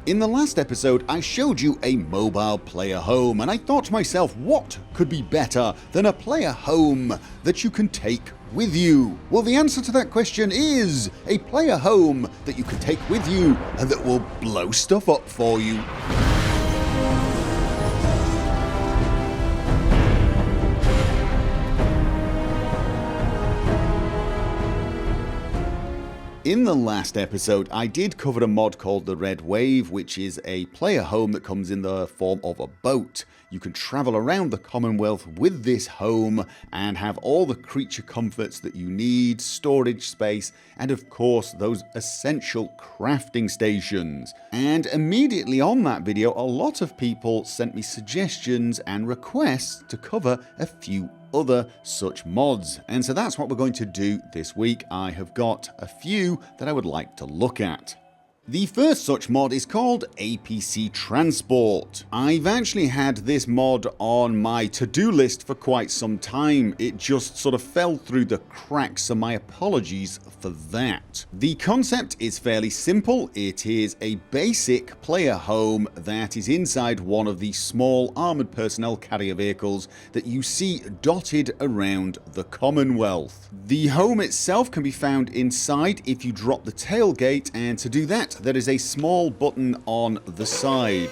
In the last episode, I showed you a mobile player home, and I thought to myself, what could be better than a player home that you can take with you? Well, the answer to that question is a player home that you can take with you and that will blow stuff up for you. In the last episode, I did cover a mod called the Red Wave, which is a player home that comes in the form of a boat. You can travel around the Commonwealth with this home and have all the creature comforts that you need, storage space, and of course those essential crafting stations. And immediately on that video, a lot of people sent me suggestions and requests to cover a few other such mods, and so that's what we're going to do this week. I have got a few that I would like to look at. The first such mod is called APC Transport. I've actually had this mod on my to-do list for quite some time. It just sort of fell through the cracks, so my apologies for that. The concept is fairly simple. It is a basic player home that is inside one of the small armoured personnel carrier vehicles that you see dotted around the Commonwealth. The home itself can be found inside if you drop the tailgate, and to do that there is a small button on the side.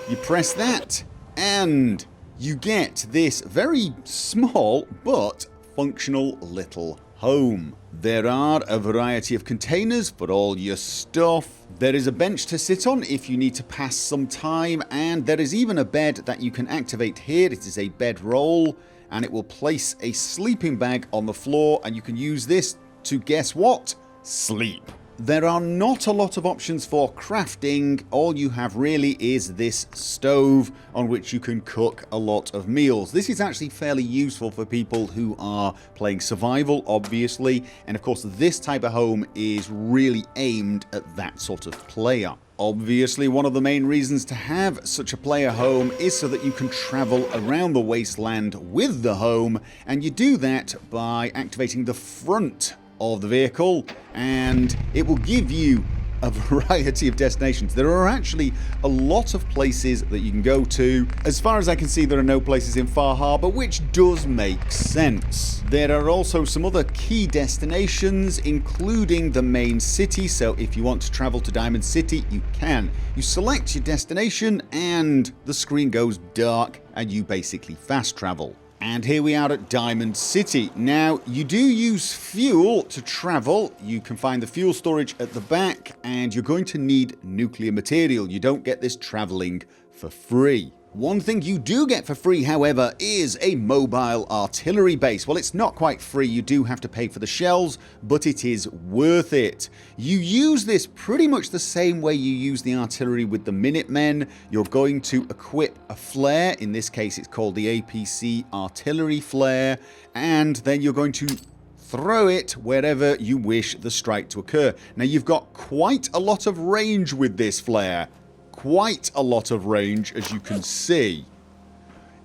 You press that and you get this very small but functional little home. There are a variety of containers for all your stuff. There is a bench to sit on if you need to pass some time, and there is even a bed that you can activate here. It is a bedroll and it will place a sleeping bag on the floor, and you can use this to, guess what? Sleep. There are not a lot of options for crafting. All you have really is this stove on which you can cook a lot of meals. This is actually fairly useful for people who are playing survival, obviously, and of course this type of home is really aimed at that sort of player. Obviously, one of the main reasons to have such a player home is so that you can travel around the wasteland with the home, and you do that by activating the front of the vehicle, and it will give you a variety of destinations. There are actually a lot of places that you can go to. As far as I can see, there are no places in Far Harbor, which does make sense. There are also some other key destinations, including the main city, so if you want to travel to Diamond City, you can. You select your destination and the screen goes dark and you basically fast travel. And here we are at Diamond City. Now, you do use fuel to travel. You can find the fuel storage at the back, and you're going to need nuclear material. You don't get this traveling for free. One thing you do get for free, however, is a mobile artillery base. Well, it's not quite free. You do have to pay for the shells, but it is worth it. You use this pretty much the same way you use the artillery with the Minutemen. You're going to equip a flare. In this case, it's called the APC Artillery Flare, and then you're going to throw it wherever you wish the strike to occur. Now, you've got quite a lot of range with this flare. Quite a lot of range, as you can see.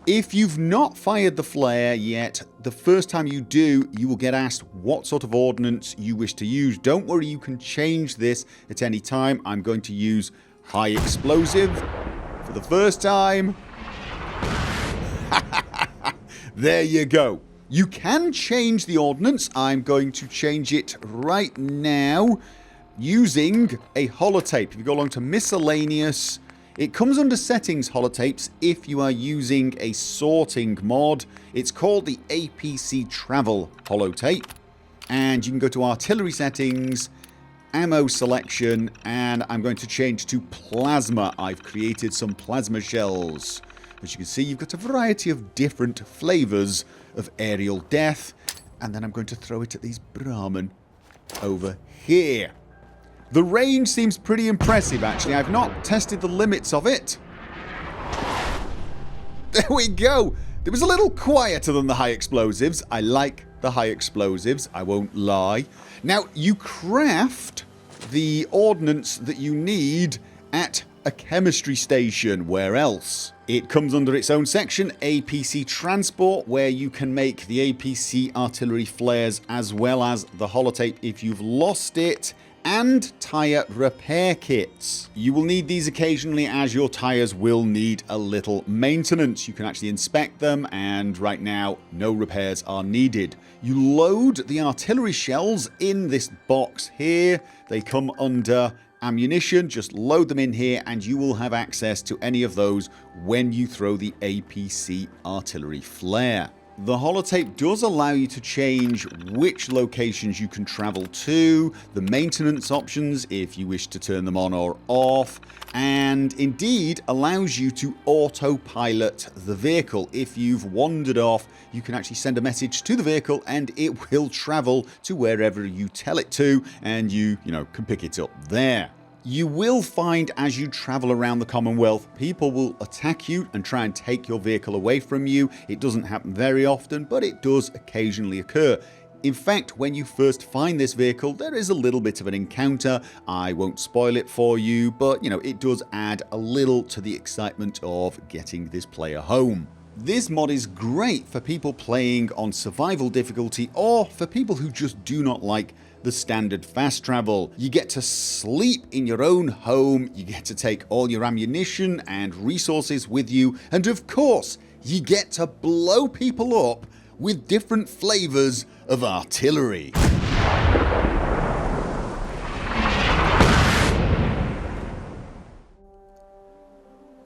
If you've not fired the flare yet, the first time you do, you will get asked what sort of ordnance you wish to use. Don't worry, you can change this at any time. I'm going to use high explosive for the first time. There you go. You can change the ordnance. I'm going to change it right now using a holotape. If you go along to miscellaneous, it comes under settings holotapes if you are using a sorting mod. It's called the APC Travel holotape, and you can go to artillery settings, ammo selection, and I'm going to change to plasma. I've created some plasma shells. As you can see, you've got a variety of different flavors of aerial death, and then I'm going to throw it at these Brahmin over here. The range seems pretty impressive, actually. I've not tested the limits of it. There we go. It was a little quieter than the high explosives. I like the high explosives, I won't lie. Now, you craft the ordnance that you need at a chemistry station. Where else? It comes under its own section, APC Transport, where you can make the APC artillery flares as well as the holotape if you've lost it. and tyre repair kits. You will need these occasionally as your tyres will need a little maintenance. You can actually inspect them, and right now no repairs are needed. You load the artillery shells in this box here. They come under ammunition. Just load them in here and you will have access to any of those when you throw the APC artillery flare. The holotape does allow you to change which locations you can travel to, the maintenance options if you wish to turn them on or off, and indeed allows you to autopilot the vehicle. If you've wandered off, you can actually send a message to the vehicle and it will travel to wherever you tell it to, and you can pick it up there. You will find as you travel around the Commonwealth, people will attack you and try and take your vehicle away from you. It doesn't happen very often, but it does occasionally occur. In fact, when you first find this vehicle, there is a little bit of an encounter. I won't spoil it for you, but it does add a little to the excitement of getting this player home. This mod is great for people playing on survival difficulty or for people who just do not like the standard fast travel. You get to sleep in your own home, you get to take all your ammunition and resources with you, and of course, you get to blow people up with different flavors of artillery.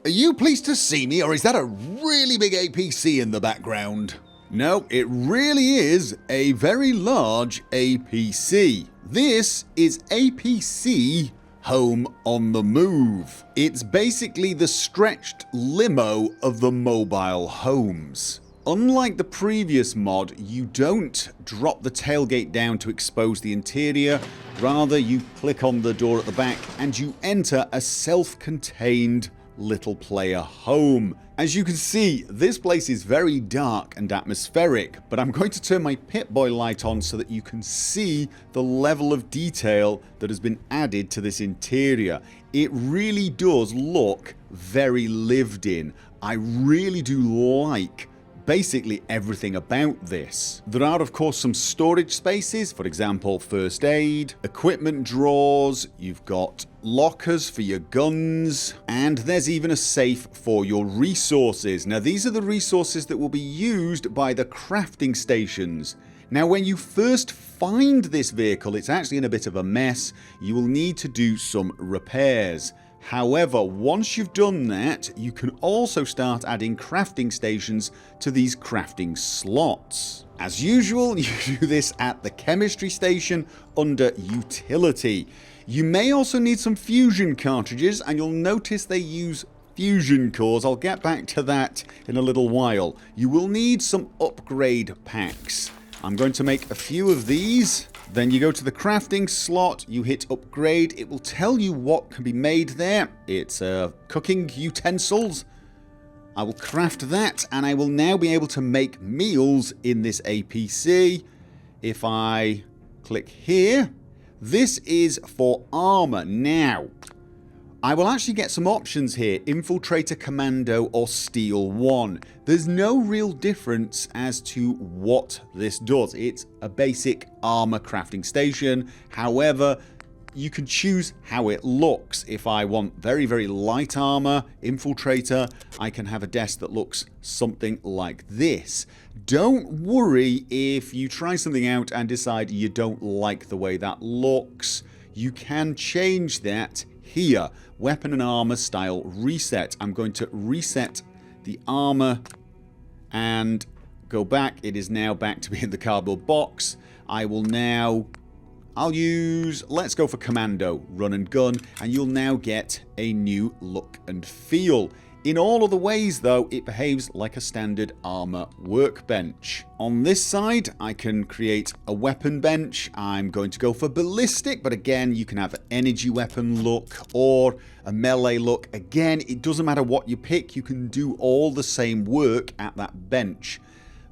Are you pleased to see me, or is that a really big APC in the background? No, it really is a very large APC. This is APC Home on the Move. It's basically the stretched limo of the mobile homes. Unlike the previous mod, you don't drop the tailgate down to expose the interior. Rather, you click on the door at the back and you enter a self-contained little player home. As you can see, this place is very dark and atmospheric, but I'm going to turn my Pip-Boy light on so that you can see the level of detail that has been added to this interior. It really does look very lived in. I really do like basically everything about this. There are of course some storage spaces, for example first aid, equipment drawers, you've got lockers for your guns, and there's even a safe for your resources. Now these are the resources that will be used by the crafting stations. Now when you first find this vehicle, it's actually in a bit of a mess. You will need to do some repairs. However, once you've done that, you can also start adding crafting stations to these crafting slots. As usual, you do this at the chemistry station under utility. You may also need some fusion cartridges, and you'll notice they use fusion cores. I'll get back to that in a little while. You will need some upgrade packs. I'm going to make a few of these. Then you go to the crafting slot, you hit upgrade, it will tell you what can be made there. It's cooking utensils. I will craft that and I will now be able to make meals in this APC. If I click here, this is for armor. Now, I will actually get some options here, Infiltrator Commando or Steel 1. There's no real difference as to what this does. It's a basic armor crafting station. However, you can choose how it looks. If I want very, very light armor, Infiltrator, I can have a desk that looks something like this. Don't worry if you try something out and decide you don't like the way that looks. You can change that here. Weapon and armor style reset. I'm going to reset the armor and go back. It is now back to being the cardboard box. I'll use, let's go for commando, run and gun, and you'll now get a new look and feel. In all other ways though, it behaves like a standard armor workbench. On this side, I can create a weapon bench. I'm going to go for ballistic, but again, you can have an energy weapon look or a melee look. Again, it doesn't matter what you pick, you can do all the same work at that bench.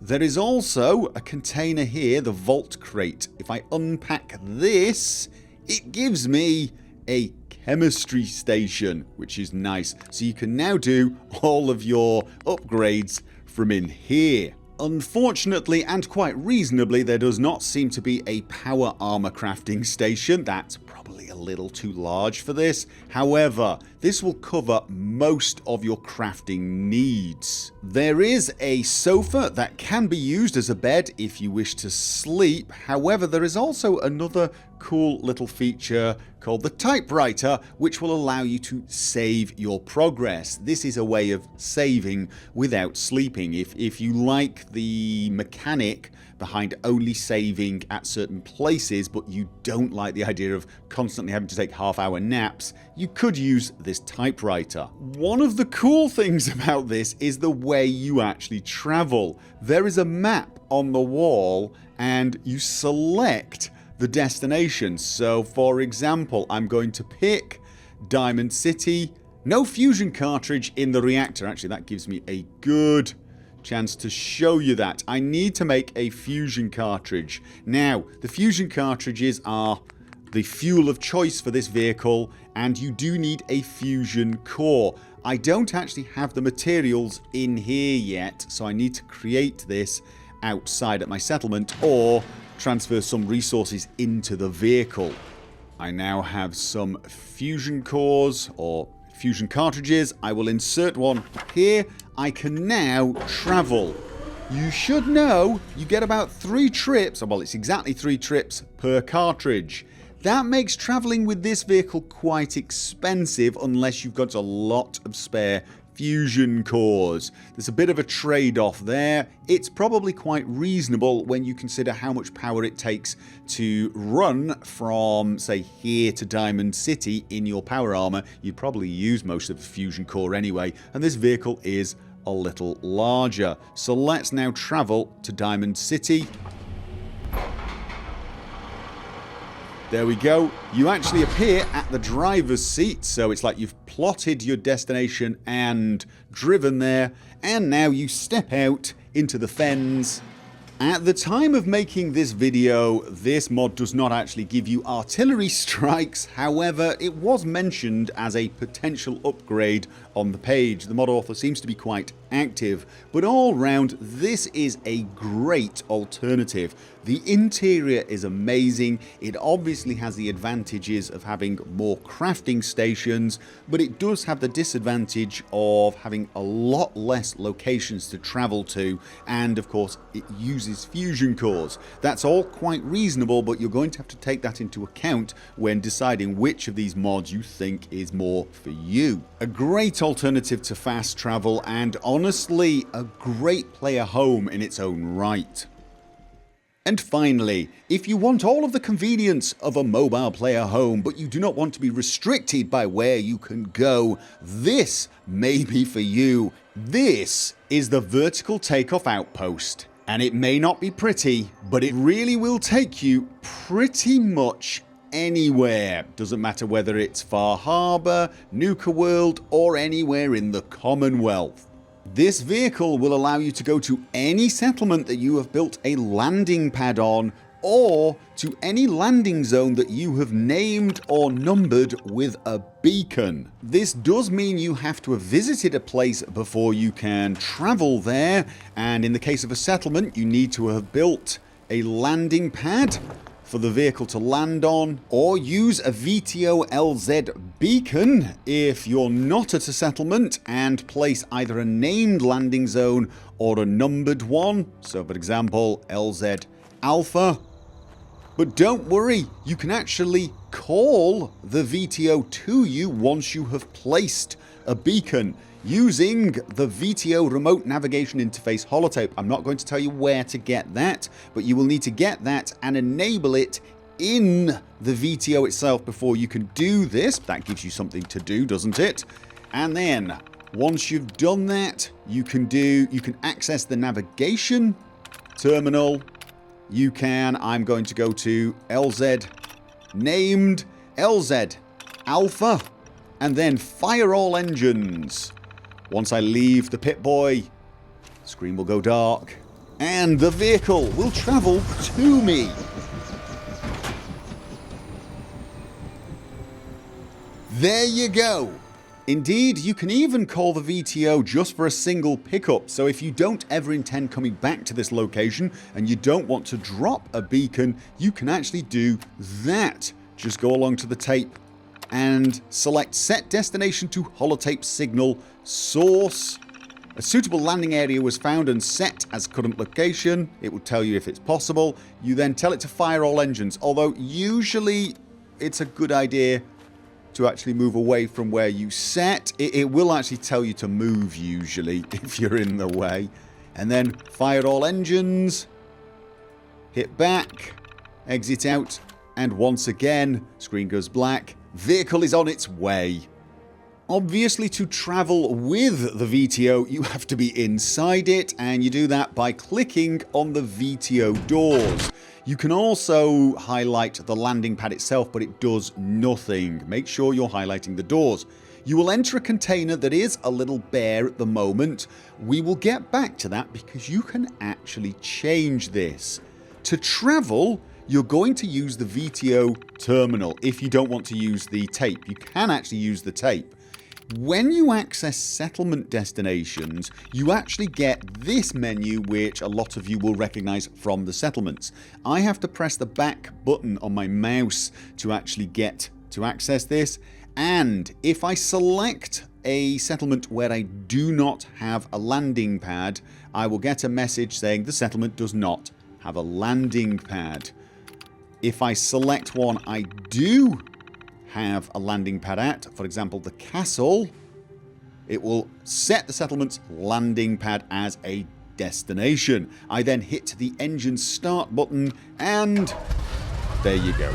There is also a container here, the vault crate. If I unpack this, it gives me a chemistry station, which is nice. So you can now do all of your upgrades from in here. Unfortunately, and quite reasonably, there does not seem to be a power armor crafting station. That's probably a little too large for this. However, this will cover most of your crafting needs. There is a sofa that can be used as a bed if you wish to sleep. However, there is also another cool little feature called the typewriter, which will allow you to save your progress. This is a way of saving without sleeping. If you like the mechanic behind only saving at certain places, but you don't like the idea of constantly having to take half-hour naps, you could use this typewriter. One of the cool things about this is the way you actually travel. There is a map on the wall and you select the destination. So for example, I'm going to pick Diamond City. No fusion cartridge in the reactor. Actually, that gives me a good chance to show you that. I need to make a fusion cartridge. Now, the fusion cartridges are the fuel of choice for this vehicle, and you do need a fusion core. I don't actually have the materials in here yet, so I need to create this outside at my settlement or transfer some resources into the vehicle. I now have some fusion cores or fusion cartridges. I will insert one here. I can now travel. You should know you get about 3 trips, well, it's exactly 3 trips per cartridge. That makes traveling with this vehicle quite expensive unless you've got a lot of spare fusion cores. There's a bit of a trade-off there. It's probably quite reasonable when you consider how much power it takes to run from, say, here to Diamond City in your power armor. You'd probably use most of the fusion core anyway, and this vehicle is a little larger. So let's now travel to Diamond City. There we go. You actually appear at the driver's seat, so it's like you've plotted your destination and driven there, and now you step out into the fens. At the time of making this video, this mod does not actually give you artillery strikes. However, it was mentioned as a potential upgrade on the page. The mod author seems to be quite active, but all round this is a great alternative. The interior is amazing. It obviously has the advantages of having more crafting stations, but it does have the disadvantage of having a lot less locations to travel to, and of course it uses fusion cores. That's all quite reasonable, but you're going to have to take that into account when deciding which of these mods you think is more for you. A great alternative to fast travel, and honestly a great player home in its own right. And finally, if you want all of the convenience of a mobile player home, but you do not want to be restricted by where you can go, this may be for you. This is the Vertical Takeoff Outpost. And it may not be pretty, but it really will take you pretty much anywhere. Doesn't matter whether it's Far Harbor, Nuka World, or anywhere in the Commonwealth. This vehicle will allow you to go to any settlement that you have built a landing pad on, or to any landing zone that you have named or numbered with a beacon. This does mean you have to have visited a place before you can travel there, and in the case of a settlement you need to have built a landing pad for the vehicle to land on, or use a VTO-LZ beacon if you're not at a settlement, and place either a named landing zone or a numbered one. So for example, LZ Alpha. But don't worry, you can actually call the VTO to you once you have placed a beacon using the VTO Remote Navigation Interface holotape. I'm not going to tell you where to get that, but you will need to get that and enable it in the VTO itself before you can do this. That gives you something to do, doesn't it? And then once you've done that, you can access the navigation terminal. I'm going to go to LZ named LZ Alpha, and then fire all engines. Once I leave the Pip-Boy, the screen will go dark, and the vehicle will travel to me. There you go. Indeed, you can even call the VTO just for a single pickup, so if you don't ever intend coming back to this location and you don't want to drop a beacon, you can actually do that. Just go along to the tape and select Set Destination to Holotape Signal Source. A suitable landing area was found and set as current location. It will tell you if it's possible. You then tell it to fire all engines, although usually it's a good idea to actually move away from where you set. It will actually tell you to move usually if you're in the way. And then fire all engines, hit back, exit out, and once again, screen goes black. Vehicle is on its way. Obviously, to travel with the VTO, you have to be inside it, and you do that by clicking on the VTO doors. You can also highlight the landing pad itself, but it does nothing. Make sure you're highlighting the doors. You will enter a container that is a little bare at the moment. We will get back to that because you can actually change this. To travel, you're going to use the VTO terminal. If you don't want to use the tape, you can actually use the tape. When you access settlement destinations, you actually get this menu, which a lot of you will recognize from the settlements. I have to press the back button on my mouse to actually get to access this, and if I select a settlement where I do not have a landing pad, I will get a message saying the settlement does not have a landing pad. If I select one I do have a landing pad at, for example the castle, it will set the settlement's landing pad as a destination. I then hit the engine start button and there you go.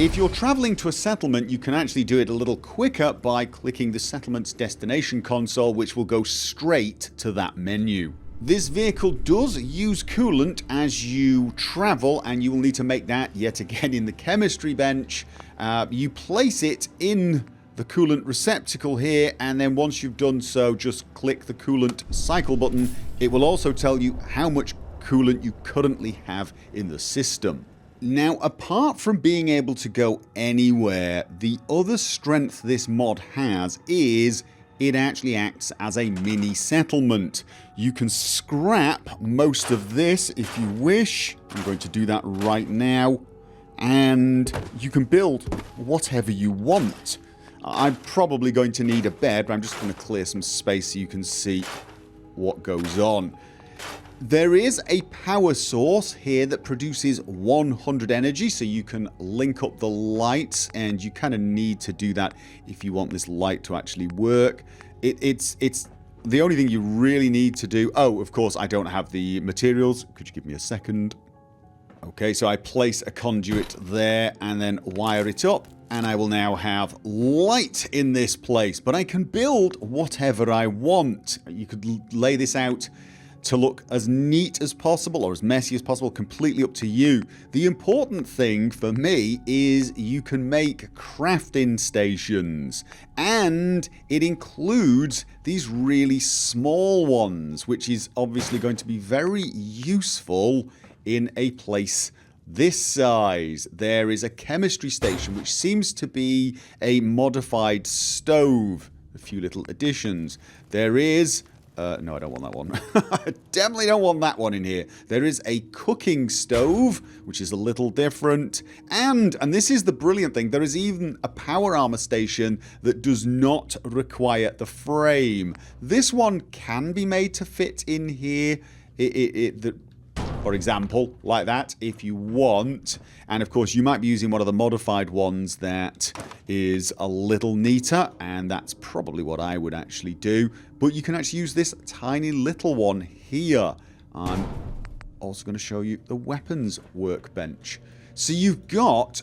If you're traveling to a settlement, you can actually do it a little quicker by clicking the settlement's destination console, which will go straight to that menu. This vehicle does use coolant as you travel, and you will need to make that yet again in the chemistry bench. You place it in the coolant receptacle here, and then once you've done so, just click the coolant cycle button. It will also tell you how much coolant you currently have in the system. Now, apart from being able to go anywhere, the other strength this mod has is it actually acts as a mini settlement. You can scrap most of this if you wish. I'm going to do that right now. And you can build whatever you want. I'm probably going to need a bed, but I'm just going to clear some space so you can see what goes on. There is a power source here that produces 100 energy, so you can link up the lights, and you kind of need to do that if you want this light to actually work. It's the only thing you really need to do. Oh, of course, I don't have the materials. Could you give me a second? Okay, so I place a conduit there and then wire it up, and I will now have light in this place. But I can build whatever I want. You could lay this out to look as neat as possible or as messy as possible, completely up to you. The important thing for me is you can make crafting stations, and it includes these really small ones, which is obviously going to be very useful in a place this size. There is a chemistry station, which seems to be a modified stove. A few little additions. There is no, I don't want that one. I definitely don't want that one in here. There is a cooking stove, which is a little different. And this is the brilliant thing, there is even a power armor station that does not require the frame. This one can be made to fit in here. For example, like that, if you want. And of course, you might be using one of the modified ones that is a little neater, and that's probably what I would actually do. But you can actually use this tiny little one here. I'm also going to show you the weapons workbench. So you've got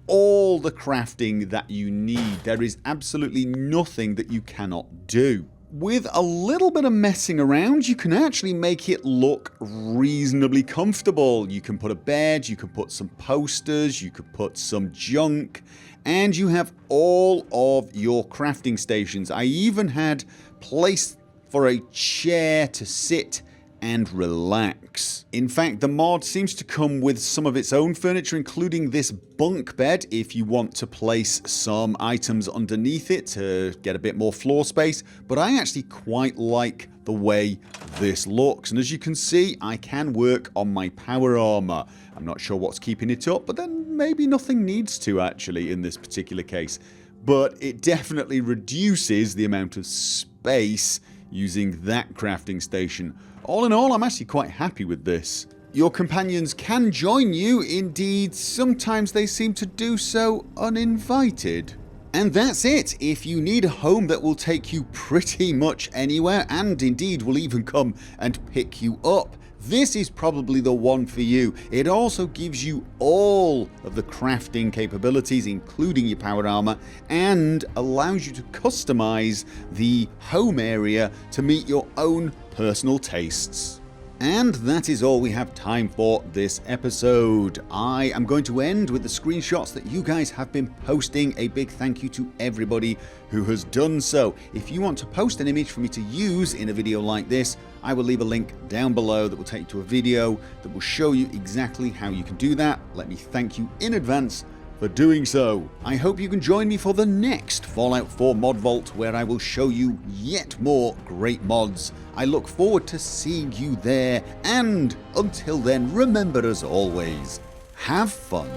all the crafting that you need. There is absolutely nothing that you cannot do. With a little bit of messing around, you can actually make it look reasonably comfortable. You can put a bed, you can put some posters, you could put some junk, and you have all of your crafting stations. I even had place for a chair to sit and relax. In fact, the mod seems to come with some of its own furniture, including this bunk bed if you want to place some items underneath it to get a bit more floor space, but I actually quite like the way this looks, and as you can see, I can work on my power armor. I'm not sure what's keeping it up, but then maybe nothing needs to actually in this particular case. But it definitely reduces the amount of space using that crafting station. All in all, I'm actually quite happy with this. Your companions can join you, indeed sometimes they seem to do so uninvited. And that's it. If you need a home that will take you pretty much anywhere, and indeed will even come and pick you up, this is probably the one for you. It also gives you all of the crafting capabilities, including your power armor, and allows you to customize the home area to meet your own personal tastes. And that is all we have time for this episode. I am going to end with the screenshots that you guys have been posting. A big thank you to everybody who has done so. If you want to post an image for me to use in a video like this, I will leave a link down below that will take you to a video that will show you exactly how you can do that. Let me thank you in advance for doing so. I hope you can join me for the next Fallout 4 Mod Vault, where I will show you yet more great mods. I look forward to seeing you there, and until then, remember as always, have fun.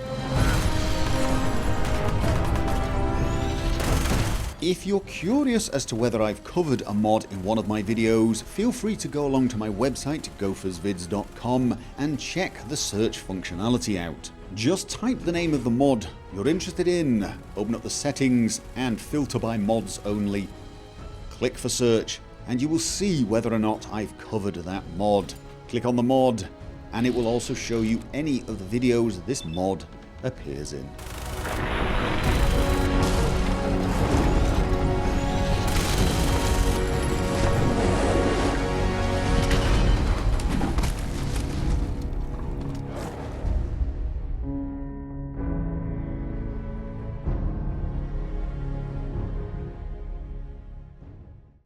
If you're curious as to whether I've covered a mod in one of my videos, feel free to go along to my website, gophersvids.com, and check the search functionality out. Just type the name of the mod you're interested in, open up the settings, and filter by mods only. Click for search, and you will see whether or not I've covered that mod. Click on the mod, and it will also show you any of the videos this mod appears in.